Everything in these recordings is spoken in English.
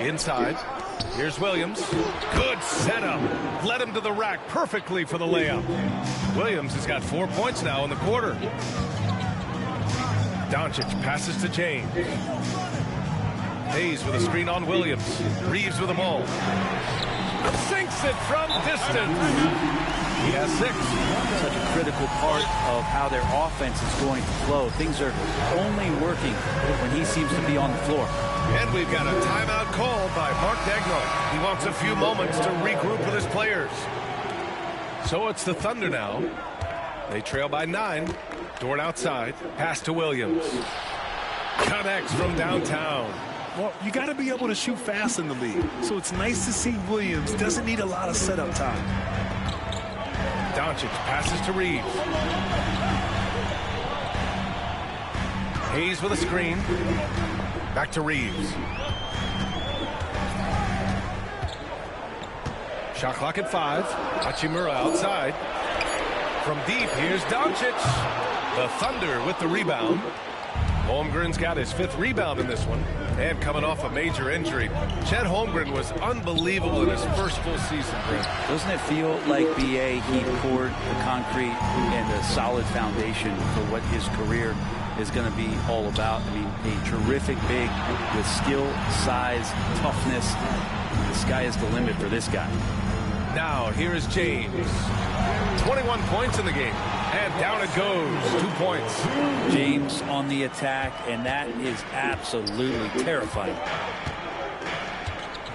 Inside. Here's Williams. Good setup. Led him to the rack perfectly for the layup. Williams has got 4 points now in the quarter. Doncic passes to James. Hayes with a screen on Williams. Reeves with the ball. Sinks it from distance. He has 6. Such a critical part of how their offense is going to flow. Things are only working when he seems to be on the floor. And we've got a timeout called by Mark Daigneault. He wants a few moments to regroup with his players. So it's the Thunder now. They trail by 9. Dort outside. Pass to Williams. Connects from downtown. Well, you got to be able to shoot fast in the league. So it's nice to see Williams doesn't need a lot of setup time. Doncic passes to Reeves. Hayes with a screen. Back to Reeves. Shot clock at 5. Hachimura outside. From deep, here's Doncic. The Thunder with the rebound. Holmgren's got his 5th rebound in this one. And coming off a major injury. Chet Holmgren was unbelievable in his first full season. Doesn't it feel like B.A. he poured the concrete and a solid foundation for what his career is going to be all about? I mean, a terrific big with skill, size, toughness. The sky is the limit for this guy. Now, here is James. 21 points in the game. And down it goes. 2 points. James on the attack, and that is absolutely terrifying.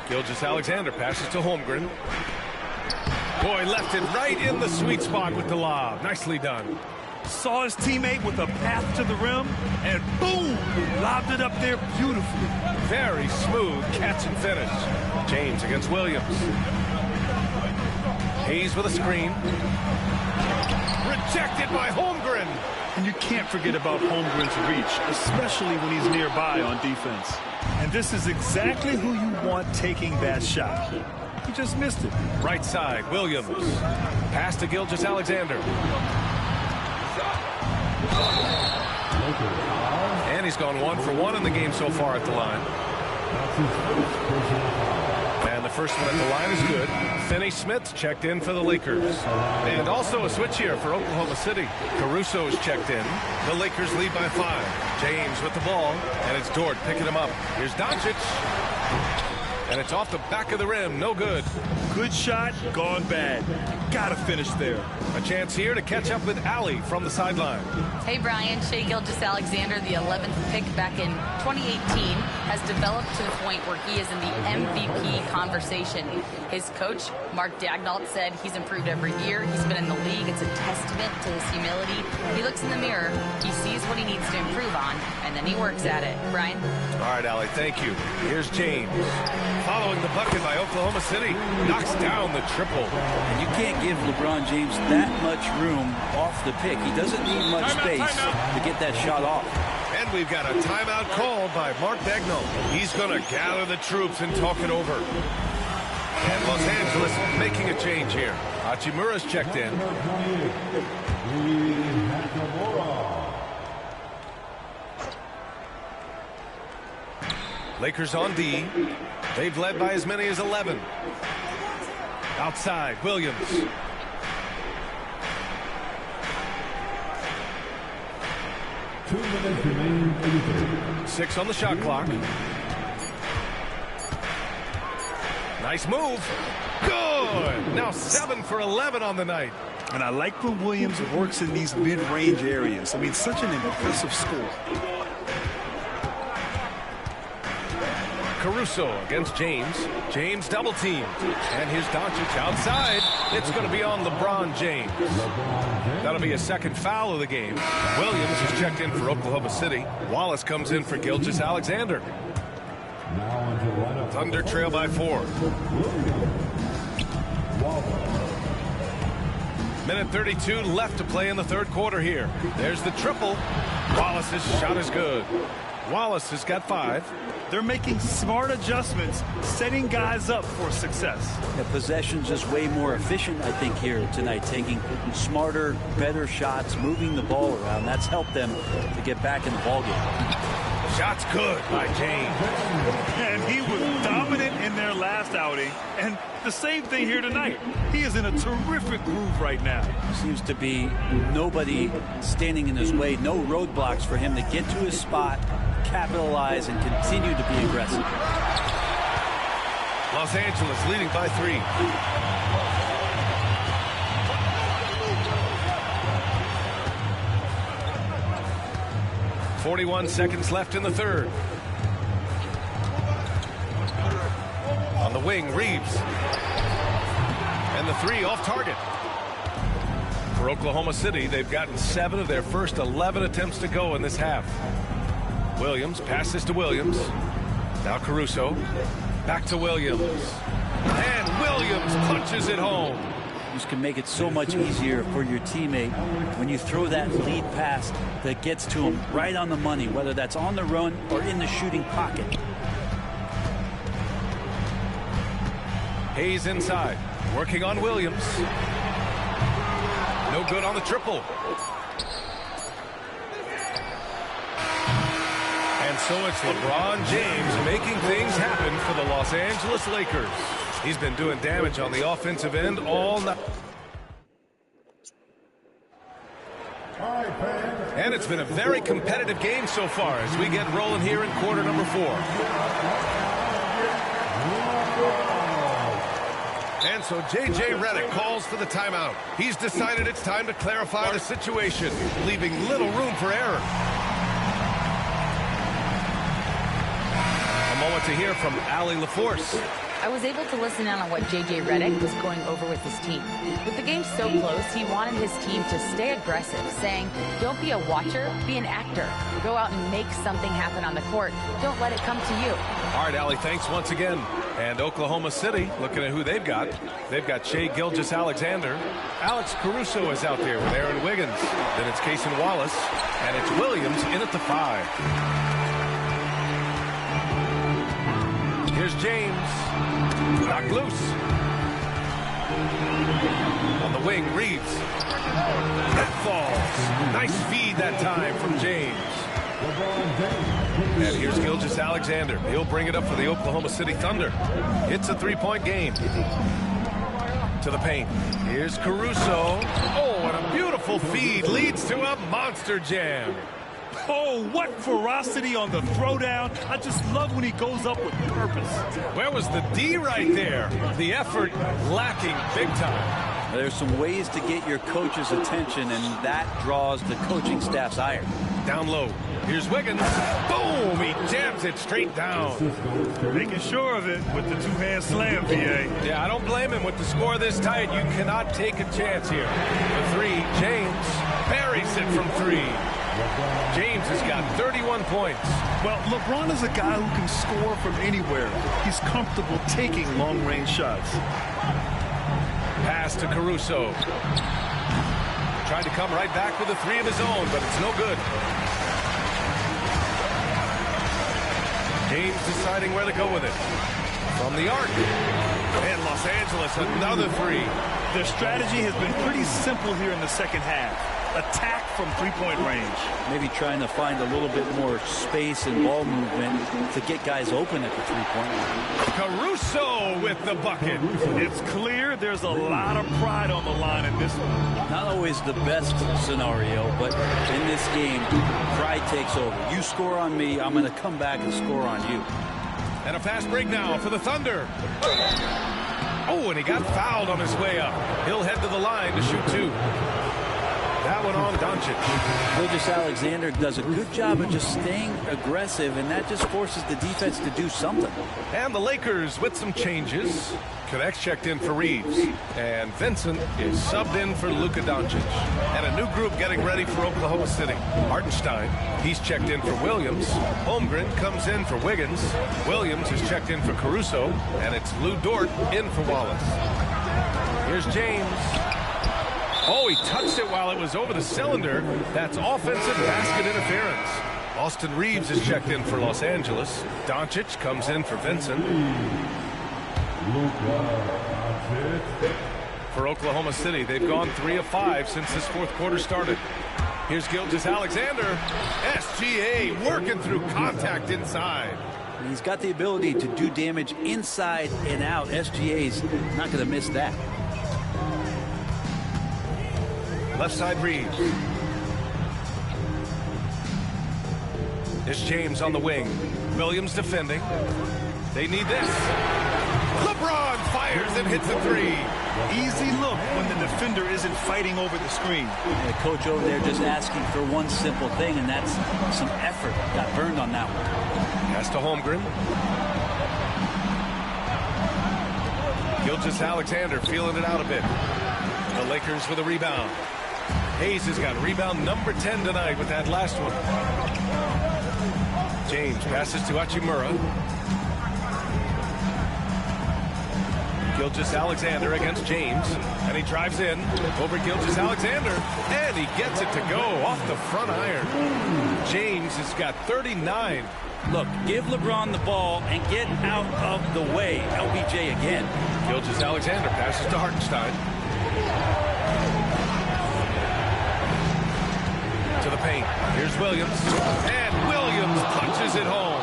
Gilgeous-Alexander passes to Holmgren. Boy, left it right in the sweet spot with the lob. Nicely done. Saw his teammate with a path to the rim, and boom! Lobbed it up there beautifully. Very smooth catch and finish. James against Williams. Hayes with a screen. Rejected by Holmgren. And you can't forget about Holmgren's reach, especially when he's nearby on defense. And this is exactly who you want taking that shot. He just missed it. Right side, Williams. Pass to Gilgeous-Alexander. And he's gone 1 for 1 in the game so far at the line. And the first one at the line is good. Finney-Smith checked in for the Lakers. And also a switch here for Oklahoma City. Caruso is checked in. The Lakers lead by 5. James with the ball. And it's Dort picking him up. Here's Doncic. And it's off the back of the rim. No good. Good shot, gone bad. Gotta finish there. A chance here to catch up with Allie from the sideline. Hey, Brian. Shai Gilgeous-Alexander, the 11th pick back in 2018, has developed to the point where he is in the MVP conversation. His coach, Mark Daigneault, said he's improved every year. He's been in the league. It's a testament to his humility. He looks in the mirror, he sees what he needs to improve on, and then he works at it. Brian? All right, Allie, thank you. Here's James. Following the bucket by Oklahoma City. Knocks down the triple. And you can't give LeBron James that much room off the pick. He doesn't need much space to get that shot off. And we've got a timeout called by Mark Daigneault. He's going to gather the troops and talk it over. And Los Angeles making a change here. Hachimura's checked in. Lakers on D. They've led by as many as 11. Outside, Williams. Six on the shot clock. Nice move. Good. Now 7 for 11 on the night. And I like when Williams works in these mid-range areas. I mean, such an impressive score. Caruso against James. James double teamed. And here's Doncic outside. It's going to be on LeBron James. That'll be a second foul of the game. Williams is checked in for Oklahoma City. Wallace comes in for Gilgeous-Alexander. Thunder trail by 4. Minute 32 left to play in the third quarter here. There's the triple. Wallace's shot is good. Wallace has got 5. They're making smart adjustments, setting guys up for success. The possession's just way more efficient, I think, here tonight. Taking smarter, better shots, moving the ball around. That's helped them to get back in the ballgame. Shot's good by James. And he was dominating day. And the same thing here tonight. He is in a terrific groove right now. Seems to be nobody standing in his way, no roadblocks for him to get to his spot, capitalize, and continue to be aggressive. Los Angeles leading by 3. .41 left in the third. On the wing, Reeves. And the 3 off target. For Oklahoma City, they've gotten 7 of their first 11 attempts to go in this half. Williams passes to Williams. Now Caruso. Back to Williams. And Williams punches it home. You can make it so much easier for your teammate when you throw that lead pass that gets to him right on the money, whether that's on the run or in the shooting pocket. Hayes inside, working on Williams. No good on the triple. And so it's LeBron James making things happen for the Los Angeles Lakers. He's been doing damage on the offensive end all night. And it's been a very competitive game so far as we get rolling here in quarter number 4. And so J.J. Redick calls for the timeout. He's decided it's time to clarify the situation, leaving little room for error. A moment to hear from Allie LaForce. I was able to listen in on what J.J. Redick was going over with his team. With the game so close, he wanted his team to stay aggressive, saying, don't be a watcher, be an actor. Go out and make something happen on the court. Don't let it come to you. All right, Allie, thanks once again. And Oklahoma City, looking at who they've got. They've got Shai Gilgeous-Alexander. Alex Caruso is out there with Aaron Wiggins. Then it's Cason Wallace. And it's Williams in at the 5. Here's James. Knocked loose. On the wing, Reeves. That falls. Nice feed that time from James. And here's Gilgeous-Alexander. He'll bring it up for the Oklahoma City Thunder. It's a 3-point game. To the paint. Here's Caruso. Oh, and a beautiful feed leads to a monster jam. Oh, what ferocity on the throwdown. I just love when he goes up with purpose. Where was the D right there? The effort lacking big time. There's some ways to get your coach's attention, and that draws the coaching staff's ire. Down low. Here's Wiggins. Boom! He jams it straight down. Making sure of it with the two-hand slam, VA. Yeah, I don't blame him with the score this tight. You cannot take a chance here. The 3, James buries it from 3. James has got 31 points. Well, LeBron is a guy who can score from anywhere. He's comfortable taking long-range shots. Pass to Caruso. Tried to come right back with a 3 of his own, but it's no good. James deciding where to go with it. From the arc. And Los Angeles, another 3. Their strategy has been pretty simple here in the second half. Attack from three-point range. Maybe trying to find a little bit more space and ball movement to get guys open at the three-point line. Caruso with the bucket. It's clear there's a lot of pride on the line in this one. Not always the best scenario, but in this game, pride takes over. You score on me, I'm going to come back and score on you. And a fast break now for the Thunder. Oh, and he got fouled on his way up. He'll head to the line to shoot 2. That one on Doncic. Gilgeous-Alexander does a good job of just staying aggressive, and that just forces the defense to do something. And the Lakers with some changes. Connects checked in for Reeves. And Vincent is subbed in for Luka Doncic. And a new group getting ready for Oklahoma City. Hartenstein, he's checked in for Williams. Holmgren comes in for Wiggins. Williams is checked in for Caruso. And it's Lou Dort in for Wallace. Here's James. Oh, he touched it while it was over the cylinder. That's offensive basket interference. Austin Reeves is checked in for Los Angeles. Doncic comes in for Vincent. For Oklahoma City, they've gone 3 of 5 since this fourth quarter started. Here's Gilgeous-Alexander. SGA working through contact inside. He's got the ability to do damage inside and out. SGA's not going to miss that. Left side Reeves. It's James on the wing. Williams defending. They need this. LeBron fires and hits a three. Easy look when the defender isn't fighting over the screen. The coach over there just asking for one simple thing, and that's some effort. Got burned on that one. Pass to Holmgren. Gilgeous-Alexander feeling it out a bit. The Lakers with a rebound. Hayes has got rebound number 10 tonight with that last one. James passes to Hachimura. Gilgeous-Alexander against James, and he drives in over Gilgeous-Alexander, and he gets it to go off the front iron. James has got 39. Look, give LeBron the ball and get out of the way. LBJ again. Gilgeous-Alexander passes to Hartenstein. To the paint. Here's Williams, and Williams punches it home.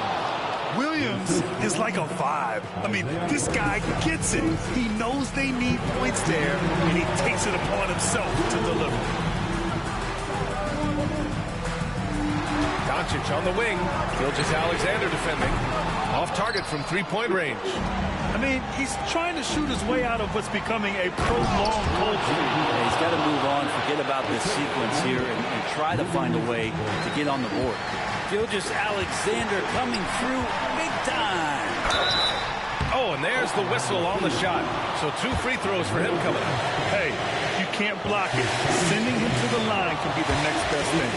Williams is like a vibe. I mean, this guy gets it. He knows they need points there, and he takes it upon himself to deliver. Doncic on the wing. Gilgeous-Alexander defending. Off target from three-point range. I mean, he's trying to shoot his way out of what's becoming a prolonged culture. Yeah, he's got to move on, forget about this sequence here, and try to find a way to get on the board. Gilgeous-Alexander coming through big time. Oh, and there's the whistle on the shot. So 2 free throws for him coming up. Hey, you can't block it. Sending him to the line can be the next best thing.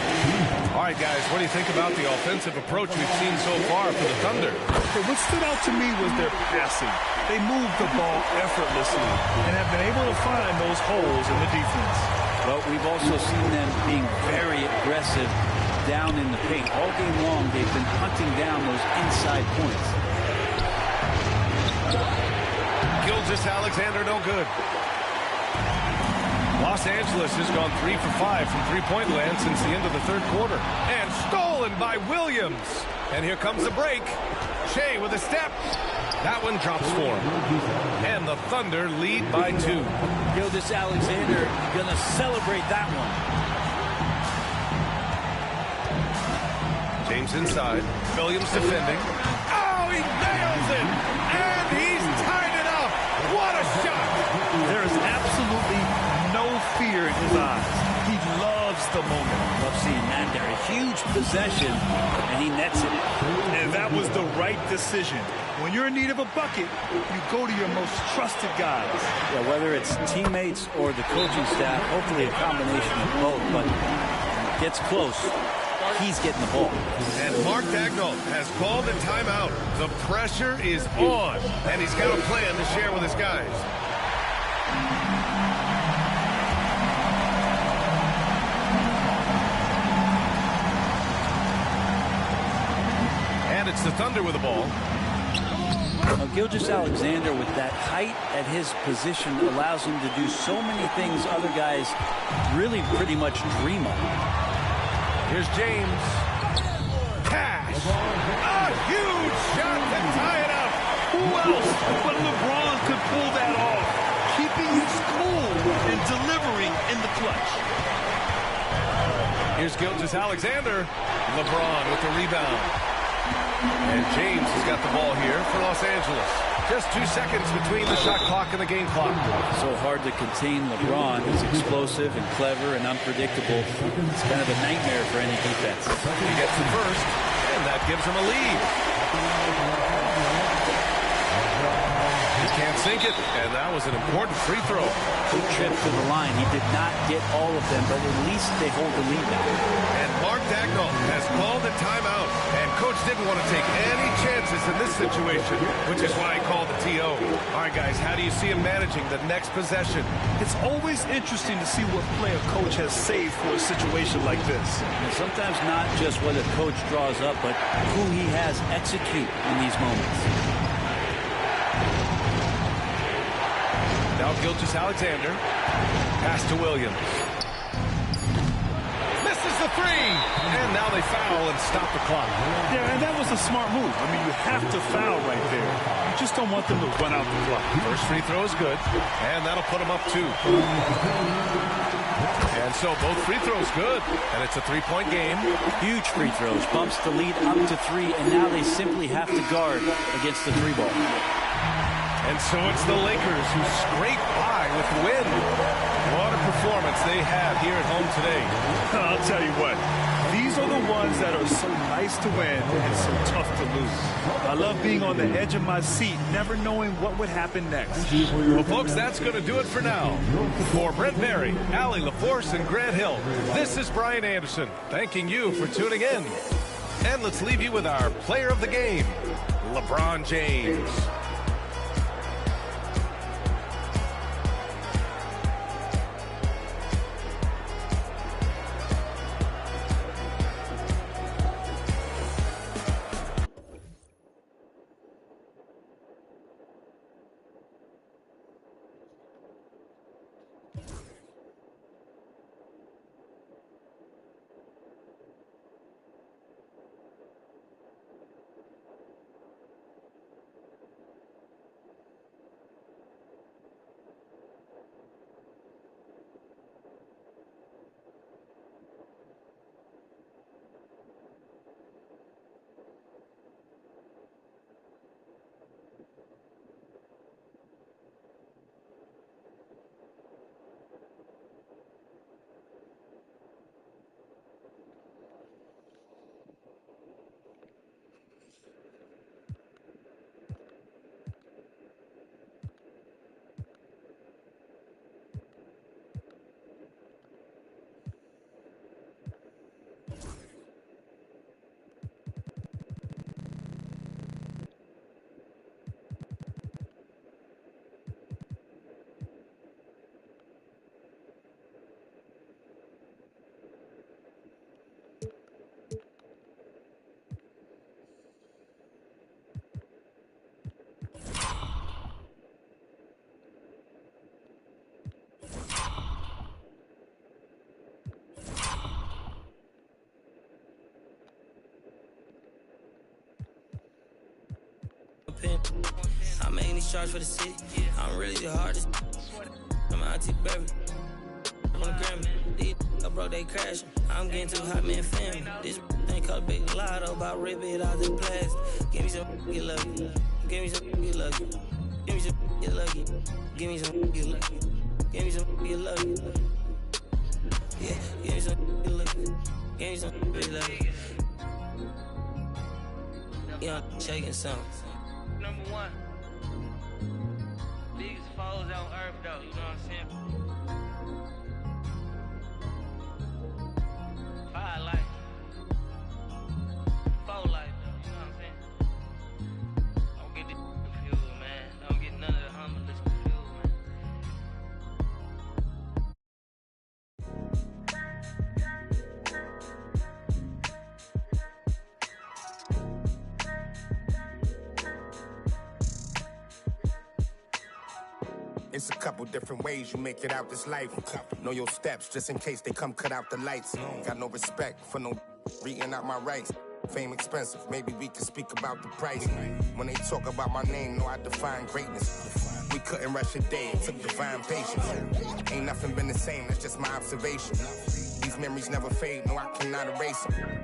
All right, guys, what do you think about the offensive approach we've seen so far for the Thunder? Okay, what stood out to me was their passing. They moved the ball effortlessly and have been able to find those holes in the defense. But we've also seen them being very aggressive down in the paint. All game long, they've been hunting down those inside points. Gilgeous-Alexander no good. Los Angeles has gone 3 for 5 from three-point land since the end of the third quarter. And stolen by Williams. And here comes the break. Shea with a step. That one drops for him. And the Thunder lead by 2. Gilgeous-Alexander gonna celebrate that one. James inside. Williams defending. Oh, he nails it! And he's tied it up! What a shot! There is absolutely no fear in his eyes. He loves the moment. Love seeing that there. A huge possession, and he nets it. And that was the right decision. When you're in need of a bucket, you go to your most trusted guys. Yeah, whether it's teammates or the coaching staff, hopefully a combination of both, but gets close. He's getting the ball. And Mark Daigneault has called a timeout. The pressure is on, and he's got a plan to share with his guys. And it's the Thunder with the ball. Now, Gilgeous-Alexander, with that height at his position, allows him to do so many things other guys really pretty much dream of. Here's James. Cash. A huge shot to tie it up. Who else but LeBron could pull that off? Keeping his cool and delivering in the clutch. Here's Gilgeous-Alexander. LeBron with the rebound. And James has got the ball here for Los Angeles. Just 2 seconds between the shot clock and the game clock. So hard to contain LeBron. He's explosive and clever and unpredictable. It's kind of a nightmare for any defense. He gets the first, and that gives him a lead. He can't sink it, and that was an important free throw. Good trip to the line. He did not get all of them, but at least they hold the lead now. And Mark Daigneault has called a timeout, and Coach didn't want to take any chances in this situation, which is why he called the TO. All right, guys, how do you see him managing the next possession? It's always interesting to see what play a coach has saved for a situation like this. And sometimes not just what a coach draws up, but who he has execute in these moments. Now Gilgeous-Alexander. Pass to Williams. Misses the three. And now they foul and stop the clock. Yeah, and that was a smart move. I mean, you have to foul right there. You just don't want them to run out the clock. First free throw is good, and that'll put them up 2. And so both free throws good, and it's a 3-point game. Huge free throws, bumps the lead up to 3, and now they simply have to guard against the 3 ball. And so it's the Lakers who scrape by with the win. What a performance they have here at home today. I'll tell you what, these are the ones that are so nice to win and so tough to lose. I love being on the edge of my seat, never knowing what would happen next. Well, folks, that's going to do it for now. For Brent Barry, Allie LaForce, and Grant Hill, this is Brian Anderson, thanking you for tuning in. And let's leave you with our player of the game, LeBron James. I'm making these charges for the city. I'm really the hardest. I'm auntie baby. I'm on the Grammy. These I broke, they crashing. I'm getting too hot, man, family. This ain't called a big lotto about rip it out the plastic. Give me some, get lucky. Give me some, get lucky. Give me some, get lucky. Give me some, get lucky. Give me some, get lucky. Yeah, give me some, get lucky. Give me some, get lucky. Young shaking something. Number 1. Biggest foes on earth, though, you know what I'm saying? Fire life. Foe life, though, you know what I'm saying? Don't get this confused, man. Don't get none of the humblest confused, man. It's a couple different ways you make it out this life. Know your steps just in case they come cut out the lights. Got no respect for no reading out my rights. Fame expensive, maybe we can speak about the price. When they talk about my name, know I define greatness. We couldn't rush a day, it took divine patience. Ain't nothing been the same, that's just my observation. These memories never fade, no I cannot erase them.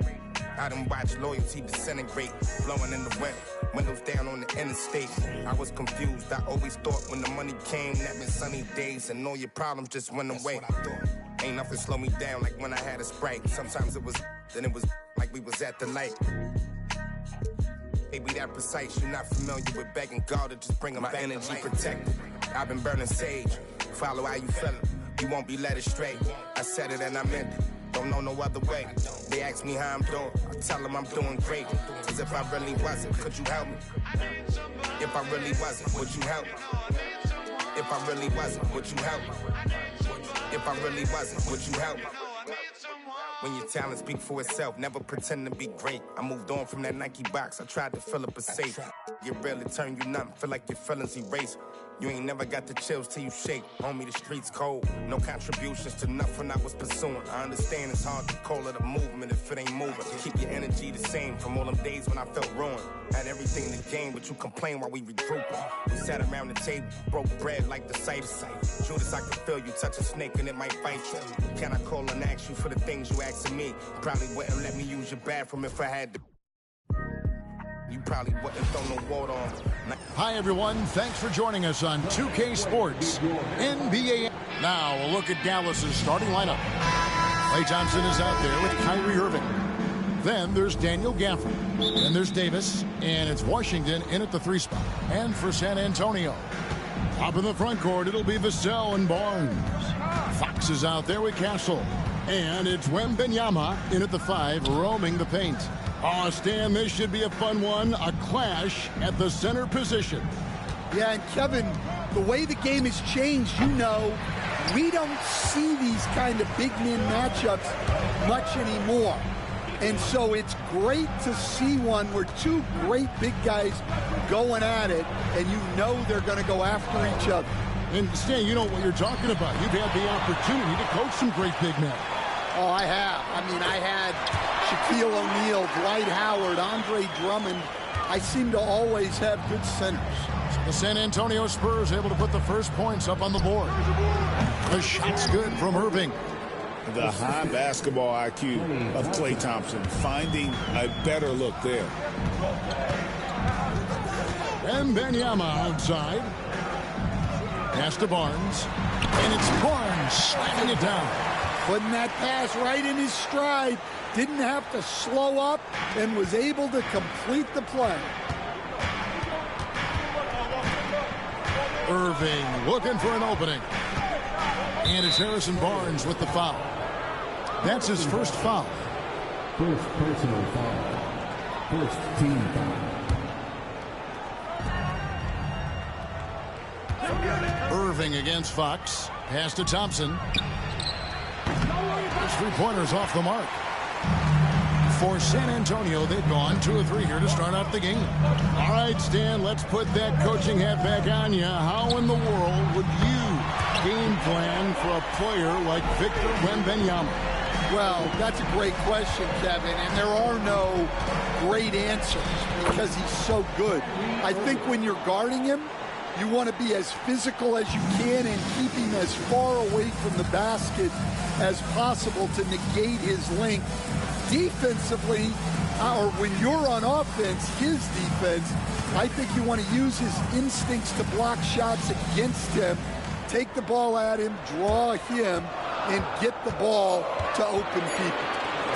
I done watched loyalty disintegrate, blowing in the wind, windows down on the interstate. I was confused, I always thought when the money came, that meant sunny days and all your problems just went away. Ain't nothing slow me down like when I had a Sprite. Sometimes it was, then it was like we was at the light. Ain't be that precise, you're not familiar with begging God to just bring my energy protected. I've been burning sage, follow how you feeling, you won't be led astray. I said it and I meant it. Don't know no other way. They ask me how I'm doing, I tell them I'm doing great. Cause if I really wasn't, could you help me? If I really wasn't, would you help me? If I really wasn't, would you help me? If I really wasn't, would you help me? When your talent speak for itself, never pretend to be great. I moved on from that Nike box, I tried to fill up a safe. Get real, it turn you numb, feel like your feelings erase. You ain't never got the chills till you shake. Homie, the streets cold. No contributions to nothing I was pursuing. I understand it's hard to call it a movement if it ain't moving. Keep your energy the same from all them days when I felt ruined. Had everything to gain, but you complain while we regrouping. We sat around the table, broke bread like the sight. Judas, I can feel you touch a snake and it might bite you. Can I call and ask you for the things you asking me? Probably wouldn't let me use your bathroom if I had to. You probably wouldn't throw no water on me. Hi, everyone. Thanks for joining us on 2K Sports NBA. Now, a look at Dallas's starting lineup. Klay Thompson is out there with Kyrie Irving. Then there's Daniel Gafford. Then there's Davis. And it's Washington in at the 3 spot. And for San Antonio, up in the front court, it'll be Vassell and Barnes. Fox is out there with Castle. And it's Wembanyama in at the 5, roaming the paint. Oh, Stan, this should be a fun one. A clash at the center position. Yeah, and Kevin, the way the game has changed, we don't see these kind of big men matchups much anymore. And so it's great to see one where two great big guys going at it, and they're going to go after each other. And Stan, you know what you're talking about. You've had the opportunity to coach some great big men. Oh, I have. I had Shaquille O'Neal, Dwight Howard, Andre Drummond. I seem to always have good centers. The San Antonio Spurs able to put the first points up on the board. The shot's good from Irving. The high basketball IQ of Klay Thompson, finding a better look there. Wembanyama outside. Pass to Barnes. And it's Barnes slamming it down. Putting that pass right in his stride. Didn't have to slow up and was able to complete the play. Irving looking for an opening. And it's Harrison Barnes with the foul. That's his first foul. First personal foul. First team foul. Irving against Fox. Pass to Thompson. Those 3-pointers off the mark. For San Antonio, they've gone 2 of 3 here to start off the game. All right, Stan, let's put that coaching hat back on you. How in the world would you game plan for a player like Victor Wembanyama? Well, that's a great question, Kevin, and there are no great answers because he's so good. I think when you're guarding him, you want to be as physical as you can and keep him as far away from the basket as possible to negate his length. Defensively, or when you're on offense, his defense, I think you want to use his instincts to block shots against him, take the ball at him, draw him, and get the ball to open people.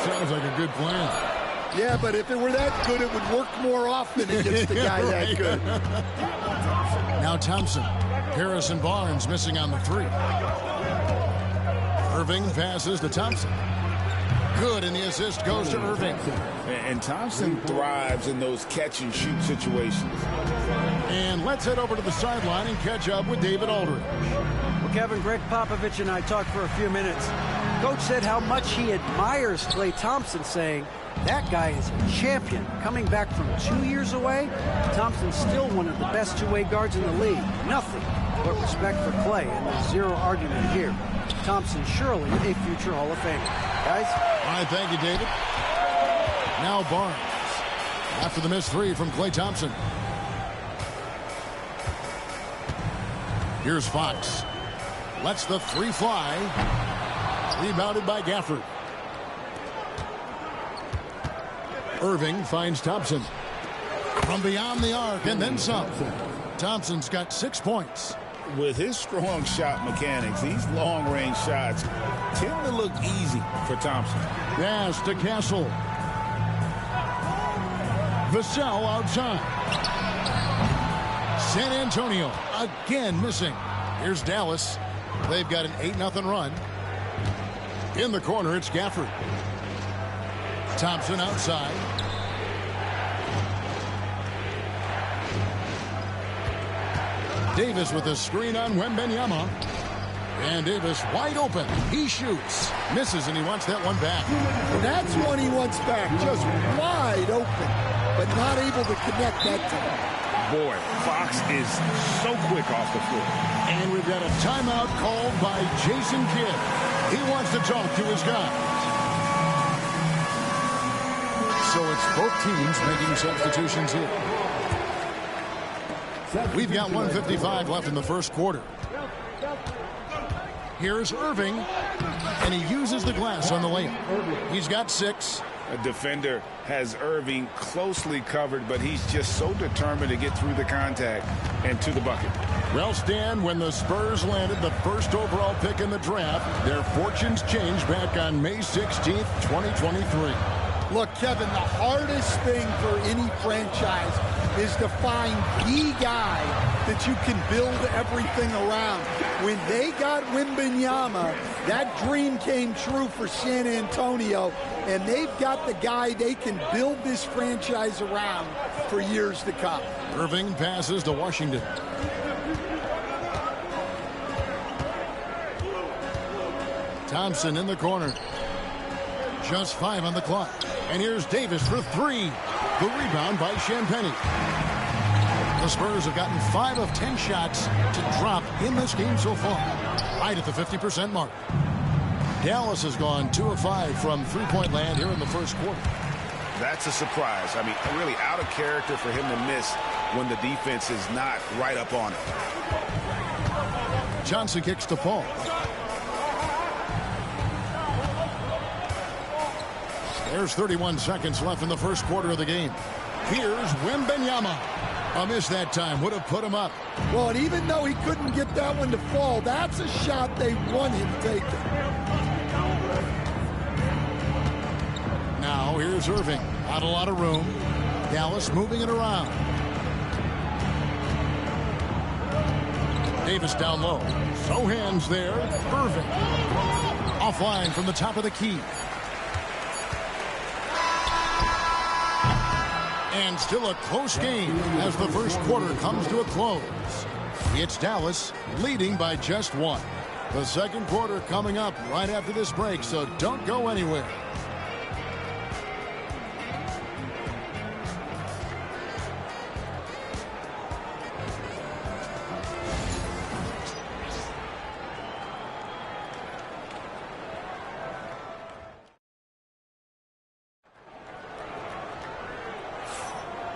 Sounds like a good plan. Yeah, but if it were that good, it would work more often against the guy that good. Now Thompson. Harrison Barnes missing on the 3. Irving passes to Thompson. Good, and the assist goes to Irving. And Thompson thrives in those catch-and-shoot situations. And let's head over to the sideline and catch up with David Aldridge. Well, Kevin, Greg Popovich and I talked for a few minutes. Coach said how much he admires Klay Thompson, saying, that guy is a champion. Coming back from 2 years away, Thompson's still one of the best two-way guards in the league. Nothing but respect for Klay, and there's zero argument here. Thompson surely a future Hall of Famer. Guys? All right, thank you, David. Now Barnes. After the missed 3 from Klay Thompson. Here's Fox. Lets the 3 fly. Rebounded by Gafford. Irving finds Thompson. From beyond the arc and then some. Thompson's got 6 points. With his strong shot mechanics, these long-range shots tend to look easy for Thompson. Pass to Castle. Vassell outside. San Antonio again missing. Here's Dallas. They've got an 8-0 run. In the corner, it's Gafford. Thompson outside. Davis with a screen on Wembanyama. And Davis wide open. He shoots. Misses, and he wants that one back. That's one he wants back. Just wide open, but not able to connect that time. boy, Fox is so quick off the floor. And we've got a timeout called by Jason Kidd. He wants to talk to his guys. So it's both teams making substitutions here. We've got 1:55 left in the first quarter. Here's Irving, and he uses the glass on the layup. He's got 6. A defender has Irving closely covered, but he's just so determined to get through the contact and to the bucket. Well, Stan, when the Spurs landed the first overall pick in the draft, their fortunes changed back on May 16th, 2023. Look, Kevin, the hardest thing for any franchise is to find the guy that you can build everything around. When they got Wembanyama, that dream came true for San Antonio, and they've got the guy they can build this franchise around for years to come. Irving passes to Washington. Thompson in the corner. Just 5 on the clock. And here's Davis for 3. The rebound by Champagnie. The Spurs have gotten 5 of 10 shots to drop in this game so far. Right at the 50% mark. Dallas has gone 2 of 5 from three-point land here in the first quarter. That's a surprise. I mean, really out of character for him to miss when the defense is not right up on him. Johnson kicks to Paul. There's 31 seconds left in the first quarter of the game. Here's Wembanyama. A miss that time would have put him up. Well, and even though he couldn't get that one to fall, that's a shot they want him taking. Now here's Irving. Not a lot of room. Dallas moving it around. Davis down low. So hands there. Irving. Offline from the top of the key. And still a close game as the first quarter comes to a close. It's Dallas leading by just 1. The second quarter coming up right after this break, so don't go anywhere.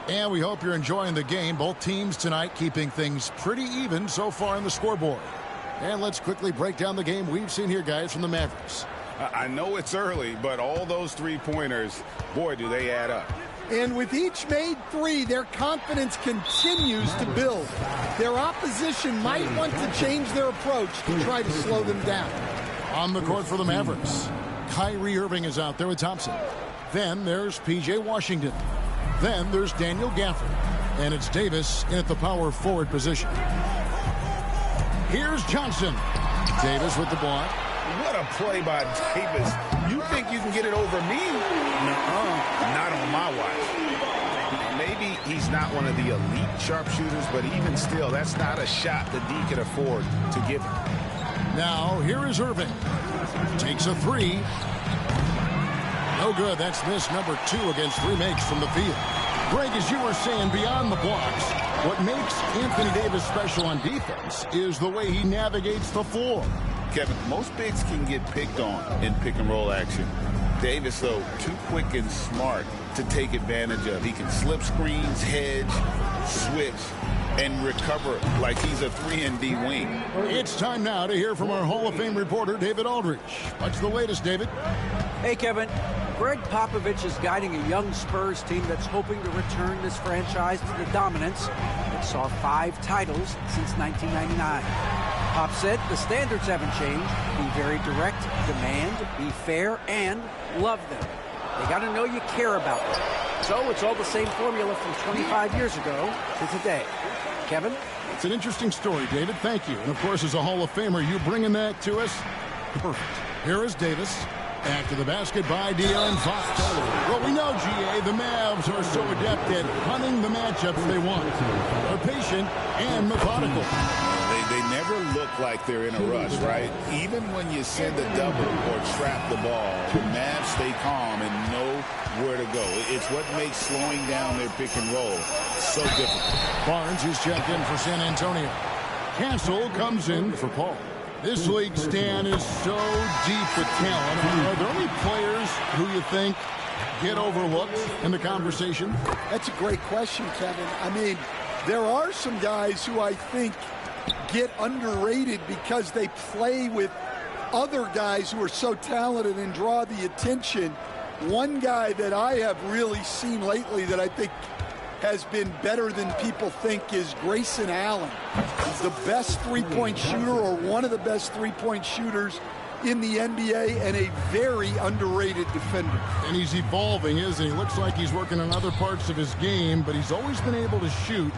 And we hope you're enjoying the game. Both teams tonight keeping things pretty even so far on the scoreboard. And let's quickly break down the game we've seen here, guys, from the Mavericks. I know it's early, but all those three-pointers, boy, do they add up. And with each made 3, their confidence continues to build. Their opposition might want to change their approach to try to slow them down. On the court for the Mavericks, Kyrie Irving is out there with Thompson. Then there's P.J. Washington. Then there's Daniel Gafford. And it's Davis in at the power forward position. Here's Johnson. Davis with the block. What a play by Davis. You think you can get it over me? Not on my watch. Maybe he's not one of the elite sharpshooters, but even still, that's not a shot that D can afford to give him. Now, here is Irving. Takes a 3. No good. That's miss number 2 against 3 makes from the field. Greg, as you were saying, beyond the blocks, what makes Anthony Davis special on defense is the way he navigates the floor. Kevin, most bigs can get picked on in pick-and-roll action. Davis, though, too quick and smart to take advantage of. He can slip screens, hedge, switch, and recover like he's a 3-and-D wing. It's time now to hear from our Hall of Fame reporter, David Aldridge. What's the latest, David? Hey, Kevin. Greg Popovich is guiding a young Spurs team that's hoping to return this franchise to the dominance that saw 5 titles since 1999. Pop said the standards haven't changed. Be very direct, demand, be fair, and love them. They got to know you care about them. So it's all the same formula from 25 years ago to today. Kevin? It's an interesting story, David. Thank you. And, of course, as a Hall of Famer, you bringing that to us? Perfect. Here is Davis. Back to the basket by De'Aaron Fox. Well, we know, G.A., the Mavs are so adept at hunting the matchups they want. They're patient and methodical. They never never look like they're in a rush, right? Even when you send a double or trap the ball, the Mavs stay calm and know where to go. It's what makes slowing down their pick and roll so difficult. Barnes is checked in for San Antonio. Castle comes in for Paul. This league, Stan, is so deep with talent. Are there any players who you think get overlooked in the conversation? That's a great question, Kevin. I mean, there are some guys who I think get underrated because they play with other guys who are so talented and draw the attention. One guy that I have really seen lately that I think has been better than people think is Grayson Allen. He's the best three-point shooter, or one of the best three-point shooters in the NBA, and a very underrated defender. And he's evolving, isn't he? Looks like he's working on other parts of his game, but he's always been able to shoot,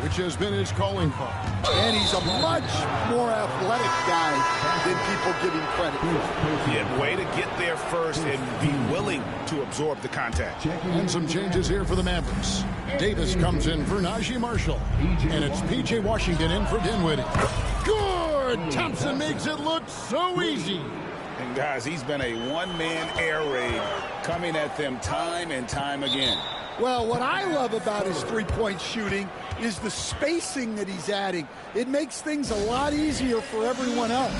which has been his calling card. And he's a much more athletic guy than people give him credit for. Yeah, way to get there first and be willing to absorb the contact. And some changes here for the Mavericks. Davis comes in for Najee Marshall. And it's P.J. Washington in for Dinwiddie. Good! Thompson makes it look so easy. And guys, he's been a one-man air raid coming at them time and time again. Well, what I love about his three-point shooting is the spacing that he's adding. It makes things a lot easier for everyone else.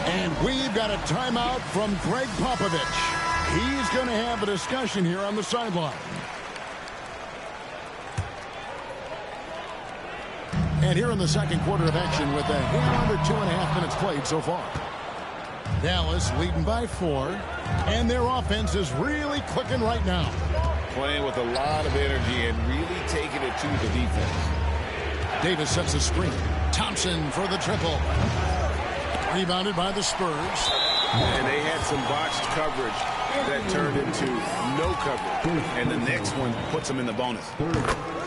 And we've got a timeout from Greg Popovich. He's going to have a discussion here on the sideline. And here in the second quarter of action with a hair under 2.5 minutes played so far. Dallas leading by 4, and their offense is really clicking right now. Playing with a lot of energy and really taking it to the defense. Davis sets a screen. Thompson for the triple. Rebounded by the Spurs. And they had some botched coverage that turned into no coverage. And the next one puts them in the bonus.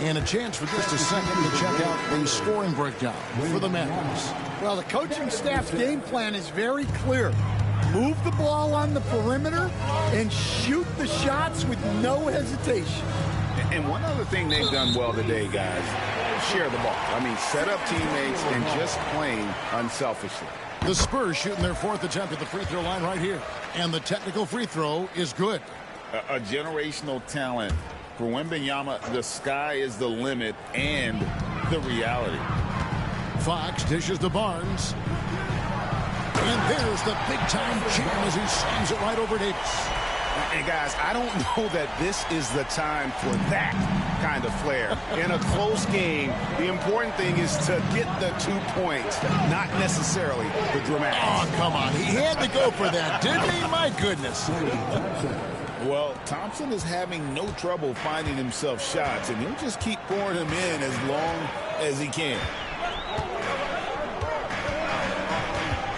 And a chance for just a second to check out the scoring breakdown for the Mavericks. Well, the coaching staff's game plan is very clear. Move the ball on the perimeter and shoot the shots with no hesitation. And one other thing they've done well today, guys, share the ball. I mean, set up teammates and just playing unselfishly. The Spurs shooting their 4th attempt at the free throw line right here. And the technical free throw is good. A generational talent. For Wembanyama, the sky is the limit and the reality. Fox dishes to Barnes. And there's the big-time jam as he slams it right over Davis. And, guys, I don't know that this is the time for that kind of flair. In a close game, the important thing is to get the 2 points, not necessarily the dramatics. Oh, come on. He had to go for that, didn't he? My goodness. Well, Thompson is having no trouble finding himself shots, and he'll just keep pouring them in as long as he can.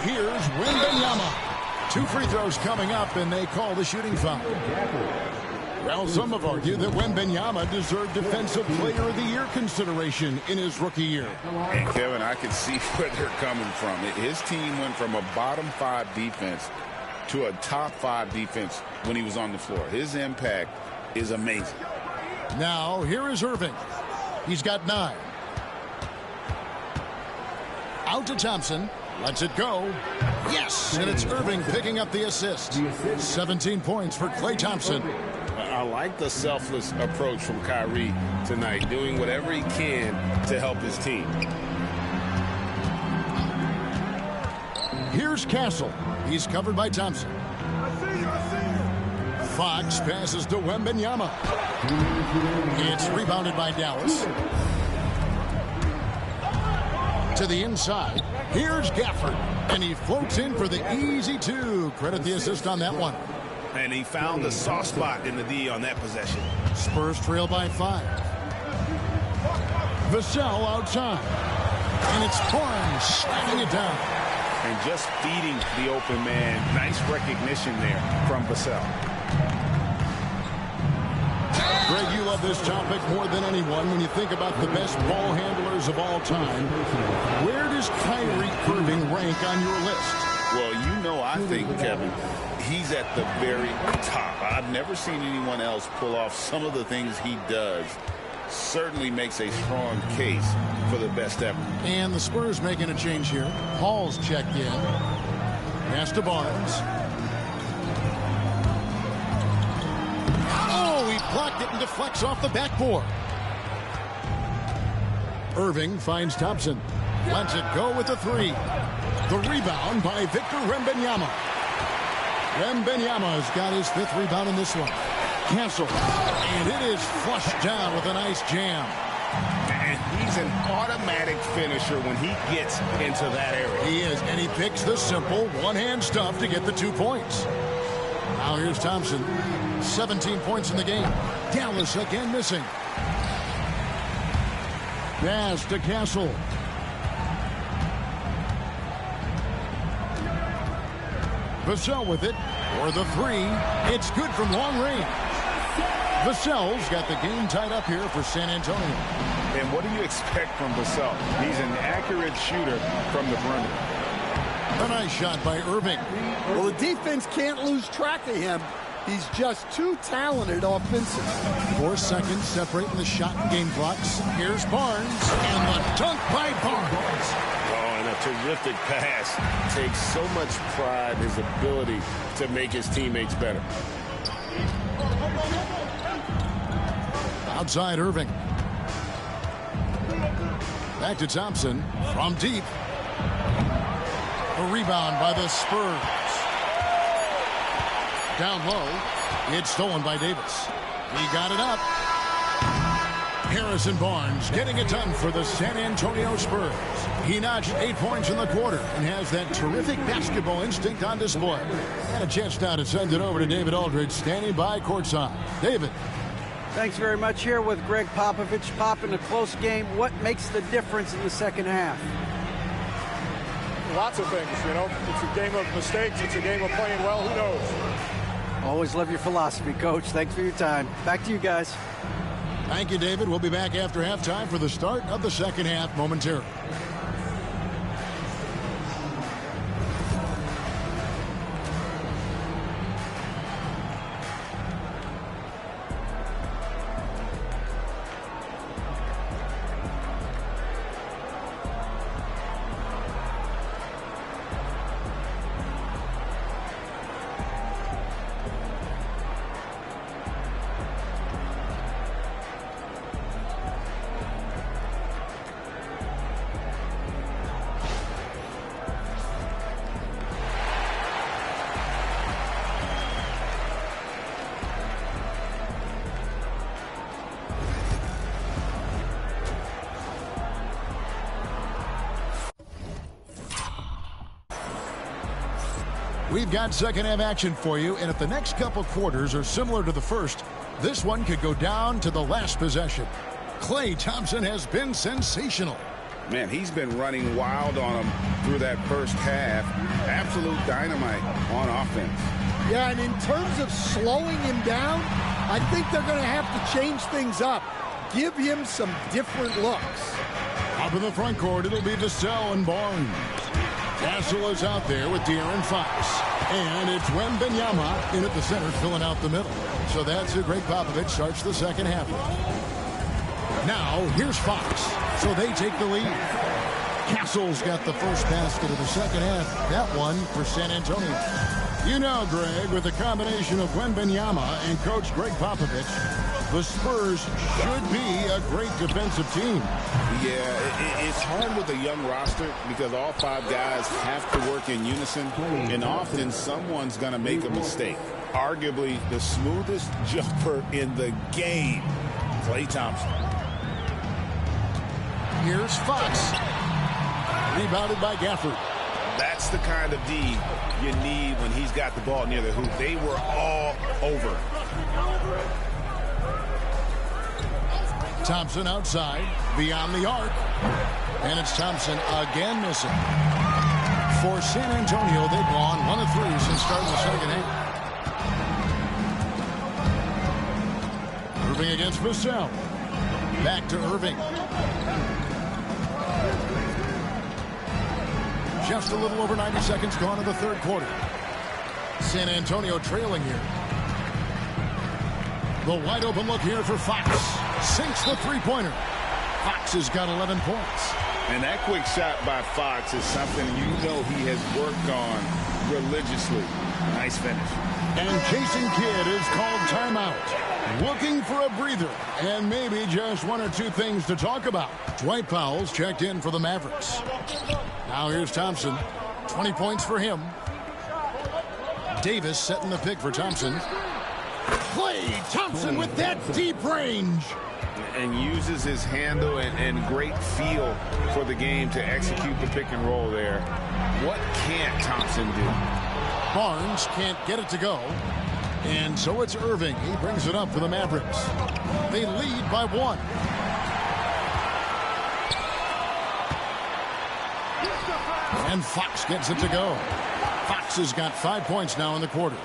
Here's Wembanyama. 2 free throws coming up, and they call the shooting foul. Well, some have argued that Wembanyama deserved Defensive Player of the Year consideration in his rookie year. And, Kevin, I can see where they're coming from. His team went from a bottom 5 defense to a top 5 defense when he was on the floor. His impact is amazing. Now, here is Irving. He's got 9. Out to Thompson. Lets it go. Yes, and it's Irving picking up the assist. 17 points for Klay Thompson. I like the selfless approach from Kyrie tonight, doing whatever he can to help his team. Here's Castle. He's covered by Thompson. Fox passes to Wembanyama. It's rebounded by Dallas. To the inside. Here's Gafford. And he floats in for the easy 2. Credit the assist on that one. And he found the soft spot in the D on that possession. Spurs trail by 5. Vassell outside. And it's Barnes slamming it down. And just feeding the open man. Nice recognition there from Vassell. Greg, you love this topic more than anyone when you think about the best ball handlers of all time. Where does Kyrie Irving rank on your list? Well, you know, I think, Kevin, he's at the very top. I've never seen anyone else pull off some of the things he does. Certainly makes a strong case for the best ever. And the Spurs making a change here. Hall's checked in. Pass to Barnes. Oh, he blocked it and deflects off the backboard. Irving finds Thompson. Lets it go with the three. The rebound by Victor Wembanyama. Wembanyama's got his 5th rebound in this one. Castle. And it is flushed down with a nice jam. And he's an automatic finisher when he gets into that area. He is, and he picks the simple one-hand stuff to get the 2 points. Now here's Thompson. 17 points in the game. Dallas again missing. Pass to Castle. Vassell with it for the three. It's good from long range. Vassell's got the game tied up here for San Antonio. And what do you expect from Vassell? He's an accurate shooter from the perimeter. A nice shot by Irving. Well, the defense can't lose track of him. He's just too talented offensively. 4 seconds separating the shot and game clocks. Here's Barnes, and the dunk by Barnes. Oh, and a terrific pass. Takes so much pride in his ability to make his teammates better. Outside Irving. Back to Thompson from deep. A rebound by the Spurs. Down low. It's stolen by Davis. He got it up. Harrison Barnes getting it done for the San Antonio Spurs. He notched 8 points in the quarter and has that terrific basketball instinct on display. And a chance now to send it over to David Aldridge, standing by courtside. David. Thanks very much. Here with Greg Popovich. Pop, in a close game, what makes the difference in the second half? Lots of things, you know. It's a game of mistakes. It's a game of playing well. Who knows? Always love your philosophy, Coach. Thanks for your time. Back to you guys. Thank you, David. We'll be back after halftime for the start of the second half momentarily. We've got second half action for you, and if the next couple quarters are similar to the first, this one could go down to the last possession. Klay Thompson has been sensational. Man, he's been running wild on him through that first half. Absolute dynamite on offense. Yeah, and in terms of slowing him down, I think they're going to have to change things up. Give him some different looks. Up in the front court, it'll be Vassell and Barnes. Castle is out there with De'Aaron Fox. And it's Wembanyama in at the center, filling out the middle. So that's who Greg Popovich starts the second half with. Now, here's Fox. So they take the lead. Castle's got the first basket of the second half. That one for San Antonio. You know, Greg, with the combination of Wembanyama and Coach Greg Popovich, the Spurs should be a great defensive team. Yeah, it's hard with a young roster because all 5 guys have to work in unison, and often someone's going to make a mistake. Arguably the smoothest jumper in the game, Klay Thompson. Here's Fox. Rebounded by Gafford. That's the kind of D you need when he's got the ball near the hoop. They were all over. Thompson outside, beyond the arc. And it's Thompson again missing. For San Antonio, they've gone 1 of 3 since starting the second half. Irving against Vassell. Back to Irving. Just a little over 90 seconds gone in the third quarter. San Antonio trailing here. The wide open look here for Fox. Sinks the three-pointer. Fox has got 11 points. And that quick shot by Fox is something you know he has worked on religiously. Nice finish. And Jason Kidd is called timeout. Looking for a breather and maybe just one or two things to talk about. Dwight Powell's checked in for the Mavericks. Now here's Thompson. 20 points for him. Davis setting the pick for Thompson. Klay Thompson with that deep range. And uses his handle and great feel for the game to execute the pick and roll there. What can't Thompson do? Barnes can't get it to go. And so it's Irving. He brings it up for the Mavericks. They lead by 1. And Fox gets it to go. Fox has got 5 points now in the quarter.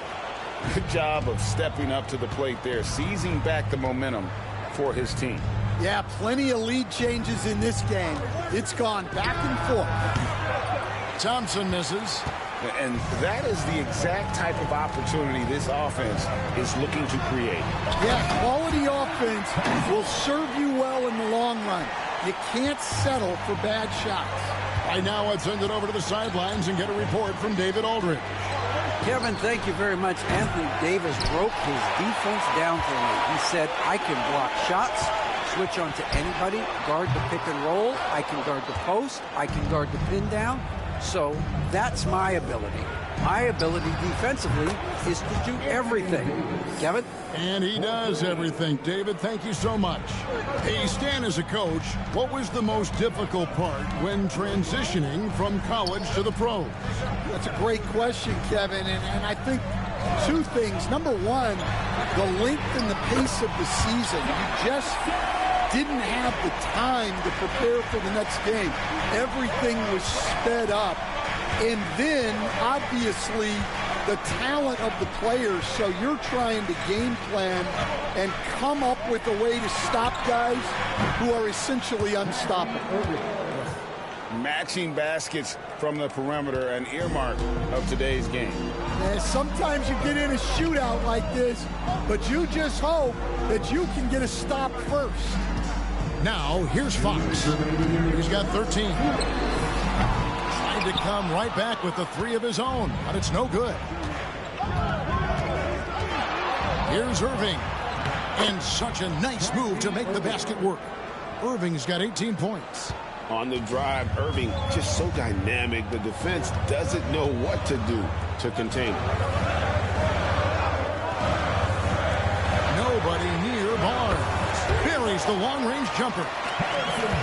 Good job of stepping up to the plate there, seizing back the momentum for his team. Yeah, plenty of lead changes in this game. It's gone back and forth. Thompson misses. And that is the exact type of opportunity this offense is looking to create. Yeah, quality offense will serve you well in the long run. You can't settle for bad shots. Right now, let's send it over to the sidelines and get a report from David Aldridge. Kevin, thank you very much. Anthony Davis broke his defense down for me. He said, I can block shots, switch on to anybody, guard the pick and roll, I can guard the post, I can guard the pin down. So that's my ability. My ability defensively is to do everything. Kevin? And he does everything. David, thank you so much. Hey, Stan, as a coach, what was the most difficult part when transitioning from college to the pros? That's a great question, Kevin. And I think two things. Number one, the length and the pace of the season. You just didn't have the time to prepare for the next game. Everything was sped up. And then, obviously, the talent of the players. So you're trying to game plan and come up with a way to stop guys who are essentially unstoppable. Matching baskets from the perimeter, an earmark of today's game. And sometimes you get in a shootout like this, but you just hope that you can get a stop first. Now, here's Fox. He's got 13. Trying to come right back with the 3 of his own, but it's no good. Here's Irving. And such a nice move to make the basket work. Irving's got 18 points. On the drive, Irving just so dynamic. The defense doesn't know what to do to contain him. Nobody near Barnes. Buries the long-range jumper.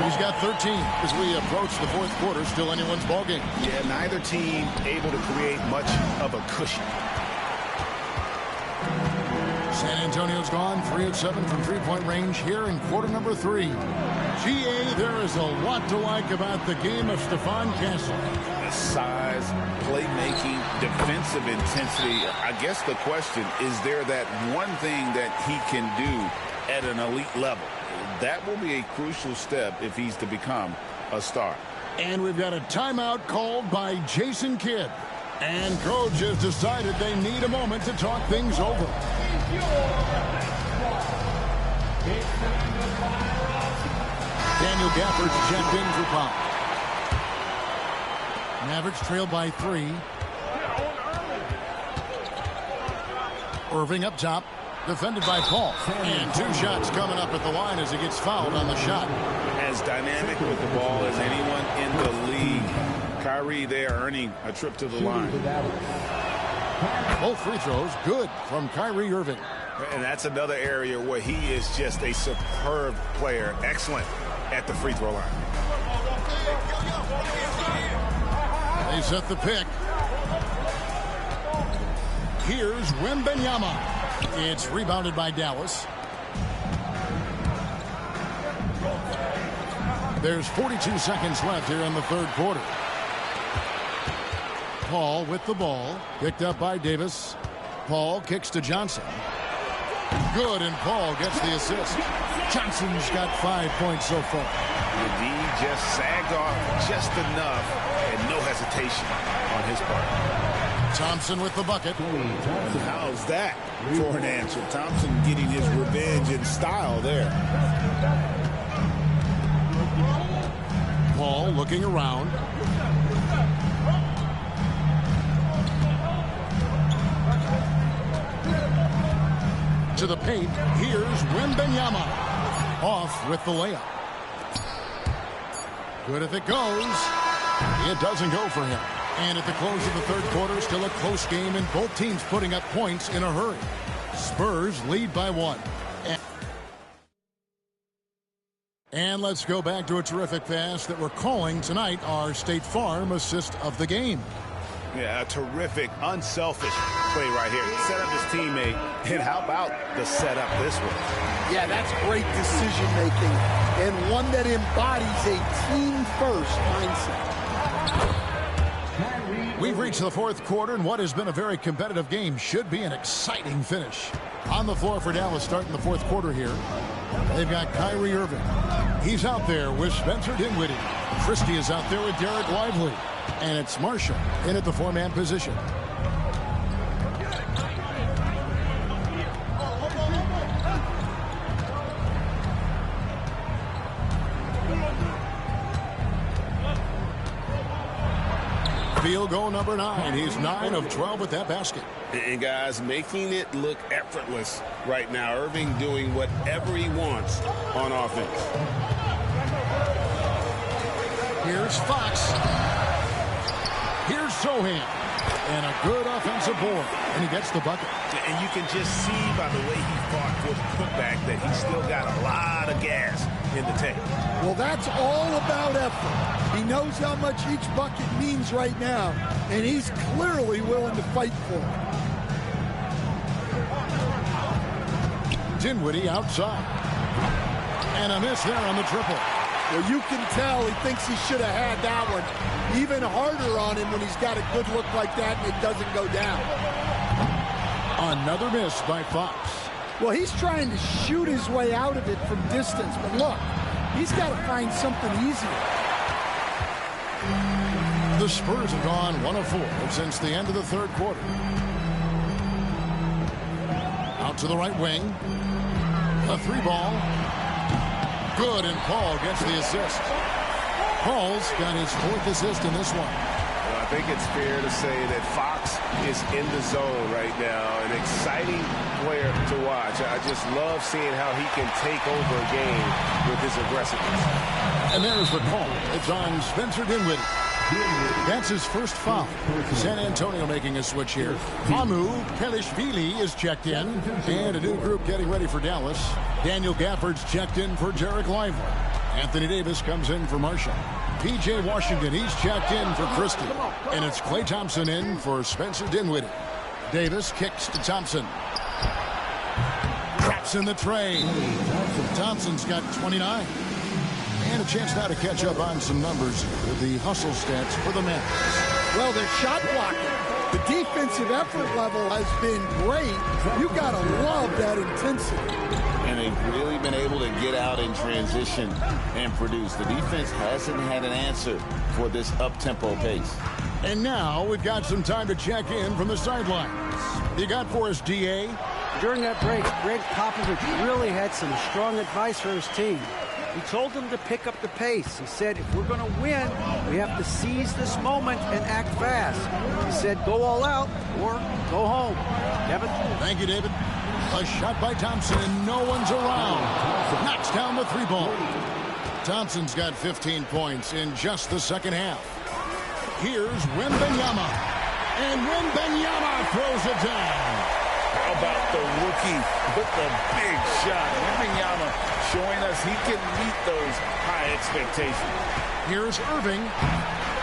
He's got 13 as we approach the fourth quarter. Still anyone's ballgame. Yeah, neither team able to create much of a cushion. San Antonio's gone 3 of 7 from three-point range here in quarter number 3. GA, there is a lot to like about the game of Stephon Castle. The size, playmaking, defensive intensity. I guess the question, is there that one thing that he can do at an elite level? That will be a crucial step if he's to become a star. And we've got a timeout called by Jason Kidd. And coach has decided they need a moment to talk things over. Daniel Gafford's checked in for Pop. Mavericks trail by 3. Irving up top. Defended by Paul. And 2 shots coming up at the line as he gets fouled on the shot. As dynamic with the ball as anyone in the league. Kyrie there earning a trip to the line. Both free throws good from Kyrie Irving. And that's another area where he is just a superb player. Excellent at the free throw line. They set the pick. Here's Wembanyama. It's rebounded by Dallas. There's 42 seconds left here in the third quarter. Paul with the ball. Picked up by Davis. Paul kicks to Johnson. Good, and Paul gets the assist. Johnson's got 5 points so far. The D just sagged off just enough and no hesitation on his part. Thompson with the bucket. How's that for an answer? Thompson getting his revenge in style there. ball, looking around. To the paint, here's Wembanyama. Off with the layup. Good if it goes. It doesn't go for him. And at the close of the third quarter, still a close game, and both teams putting up points in a hurry. Spurs lead by 1. And let's go back to a terrific pass that we're calling tonight our State Farm assist of the game. Yeah, a terrific, unselfish play right here. Set up his teammate, and how about the setup this one? Yeah, that's great decision-making, and one that embodies a team-first mindset. We've reached the fourth quarter, and what has been a very competitive game should be an exciting finish. On the floor for Dallas starting the fourth quarter here. They've got Kyrie Irving. He's out there with Spencer Dinwiddie. Christie is out there with Derek Lively. And it's Marshall in at the 4-man position. Field goal number 9. He's 9 of 12 with that basket. And guys, making it look effortless right now. Irving doing whatever he wants on offense. Here's Fox. Here's Sohan. And a good offensive board. And he gets the bucket. And you can just see by the way he fought for the putback that he's still got a lot of gas in the tank. Well, that's all about effort. He knows how much each bucket means right now, and he's clearly willing to fight for it. Dinwiddie outside. And a miss there on the triple. Well, you can tell he thinks he should have had that one. Even harder on him when he's got a good look like that and it doesn't go down. Another miss by Fox. Well, he's trying to shoot his way out of it from distance, but look, he's got to find something easier. The Spurs have gone 1 of 4 since the end of the third quarter. Out to the right wing. A 3-ball. Good, and Paul gets the assist. Paul's got his 4th assist in this one. Well, I think it's fair to say that Fox is in the zone right now. An exciting player to watch. I just love seeing how he can take over a game with his aggressiveness. And there's the call. It's on Spencer Dinwiddie. That's his first foul. San Antonio making a switch here. Hamu Pelishvili is checked in. And a new group getting ready for Dallas. Daniel Gafford's checked in for Derek Lively. Anthony Davis comes in for Marshall. P.J. Washington, he's checked in for Christie. And it's Klay Thompson in for Spencer Dinwiddie. Davis kicks to Thompson. Traps in the tray. Thompson's got 29. And a chance now to catch up on some numbers with the hustle stats for the men. Well, they're shot blocking. The defensive effort level has been great. You got to love that intensity. And they've really been able to get out in transition and produce. The defense hasn't had an answer for this up-tempo pace. And now we've got some time to check in from the sidelines. You got for us, D.A.? During that break, Greg Popovich really had some strong advice for his team. He told them to pick up the pace. He said, if we're going to win, we have to seize this moment and act fast. He said, go all out or go home. Kevin? Thank you, David. A shot by Thompson, and no one's around. Knocks down the 3-ball. Thompson's got 15 points in just the second half. Here's Wembanyama. And Wembanyama throws it down. How about the rookie with the big shot? Wembanyama showing us he can meet those high expectations. Here's Irving.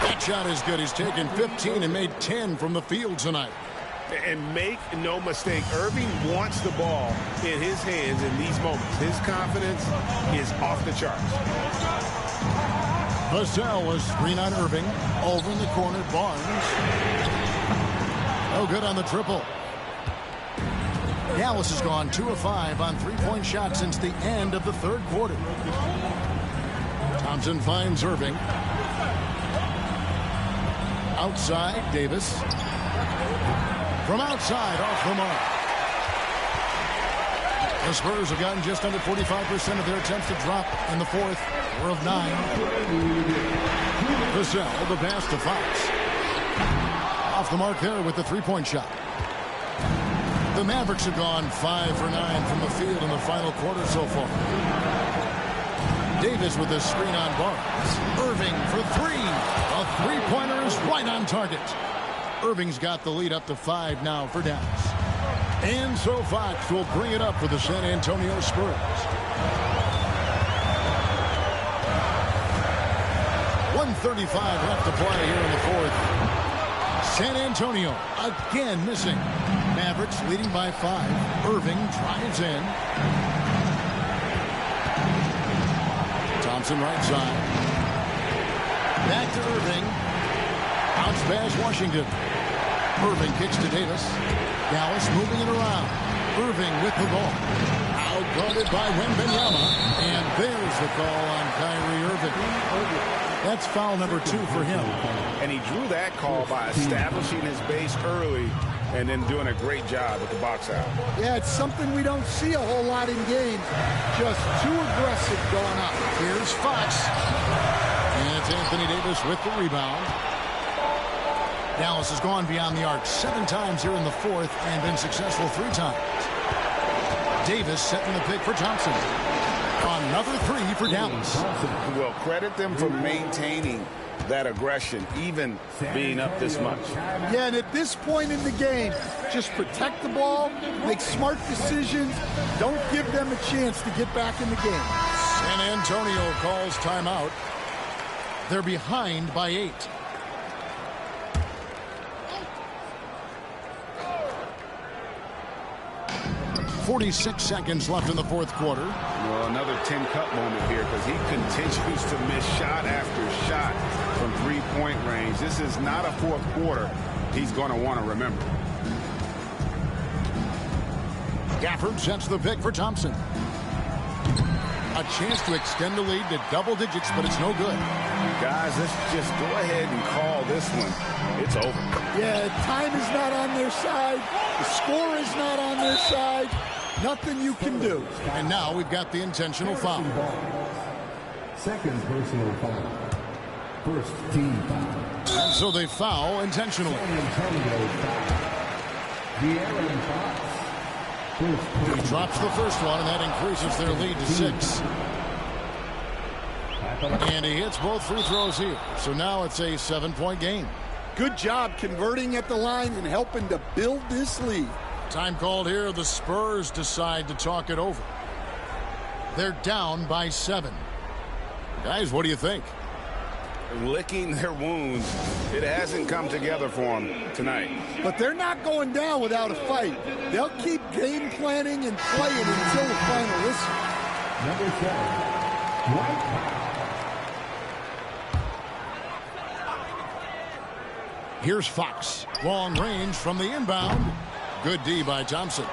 That shot is good. He's taken 15 and made 10 from the field tonight. And make no mistake, Irving wants the ball in his hands in these moments. His confidence is off the charts. Vassell was screen on Irving. Over in the corner, Barnes. No good on the triple. Dallas has gone 2 of 5 on 3-point shots since the end of the third quarter. Thompson finds Irving. Outside, Davis. From outside, off the mark. The Spurs have gotten just under 45% of their attempts to drop in the fourth. 4 of 9. Vassell, the pass to Fox. Off the mark there with the three-point shot. The Mavericks have gone 5 for 9 from the field in the final quarter so far. Davis with the screen on Barnes. Irving for 3. A three-pointer is right on target. Irving's got the lead up to 5 now for Dallas. And so Fox will bring it up for the San Antonio Spurs. 1:35 left to play here in the fourth. San Antonio again missing. Mavericks leading by 5. Irving drives in. Thompson right side. Back to Irving. Bounce pass Washington. Irving kicks to Davis. Dallas moving it around. Irving with the ball. Outguarded by Wembanyama. And there's the call on Kyrie Irving. That's foul number 2 for him. And he drew that call by establishing his base early and then doing a great job with the box out. Yeah, it's something we don't see a whole lot in games. Just too aggressive going up. Here's Fox. And it's Anthony Davis with the rebound. Dallas has gone beyond the arc 7 times here in the fourth and been successful 3 times. Davis setting the pick for Thompson. Another 3 for Dallas. Well, credit them for maintaining that aggression, even being up this much. Yeah, and at this point in the game, just protect the ball, make smart decisions, don't give them a chance to get back in the game. San Antonio calls timeout. They're behind by 8. .46 seconds left in the fourth quarter. Well, another Tin Cup moment here because he continues to miss shot after shot from three-point range. This is not a fourth quarter he's going to want to remember. Gafford sets the pick for Thompson. A chance to extend the lead to double digits, but it's no good. Guys, let's just go ahead and call this one. It's over. Yeah, time is not on their side. The score is not on their side. Nothing you can do. And now we've got the intentional foul. Second personal foul. First team foul. And so they foul intentionally. De'Aaron Fox. He drops the first one, and that increases their lead to 6. And he hits both free throws here. So now it's a 7-point game. Good job converting at the line and helping to build this lead. Time called here. The Spurs decide to talk it over. They're down by 7. Guys, what do you think? Licking their wounds. It hasn't come together for them tonight. But they're not going down without a fight. They'll keep game planning and playing until the final whistle. Number 7. White. Here's Fox. Long range from the inbound. Good D by Thompson.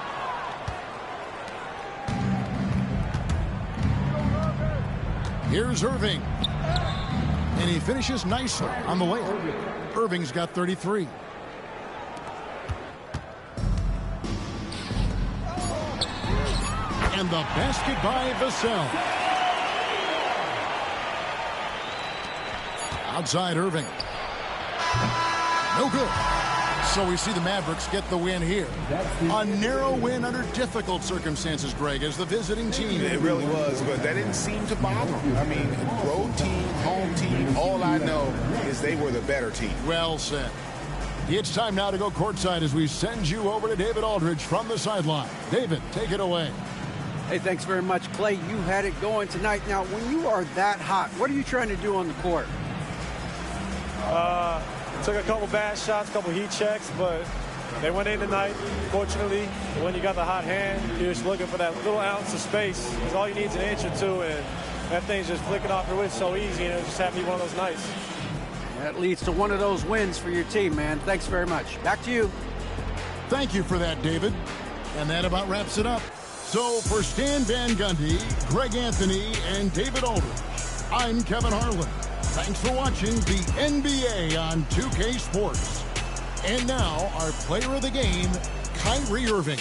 Here's Irving. And he finishes nicely on the layup. Irving's got 33. And the basket by Vassell. Outside Irving. No good. So we see the Mavericks get the win here. A narrow win under difficult circumstances, Greg, as the visiting team. It really was, but that didn't seem to bother them. I mean, road team, home team, all I know is they were the better team. Well said. It's time now to go courtside as we send you over to David Aldridge from the sideline. David, take it away. Hey, thanks very much, Clay. You had it going tonight. Now, when you are that hot, what are you trying to do on the court? Took a couple bad shots, a couple heat checks, but they went in tonight. Fortunately, when you got the hot hand, you're just looking for that little ounce of space. Because all you need is an inch or two, and that thing's just flicking off your wrist so easy, and it just happened to be one of those nights. That leads to one of those wins for your team, man. Thanks very much. Back to you. Thank you for that, David. And that about wraps it up. So for Stan Van Gundy, Greg Anthony, and David Aldridge, I'm Kevin Harlan. Thanks for watching the NBA on 2K Sports. And now, our player of the game, Kyrie Irving.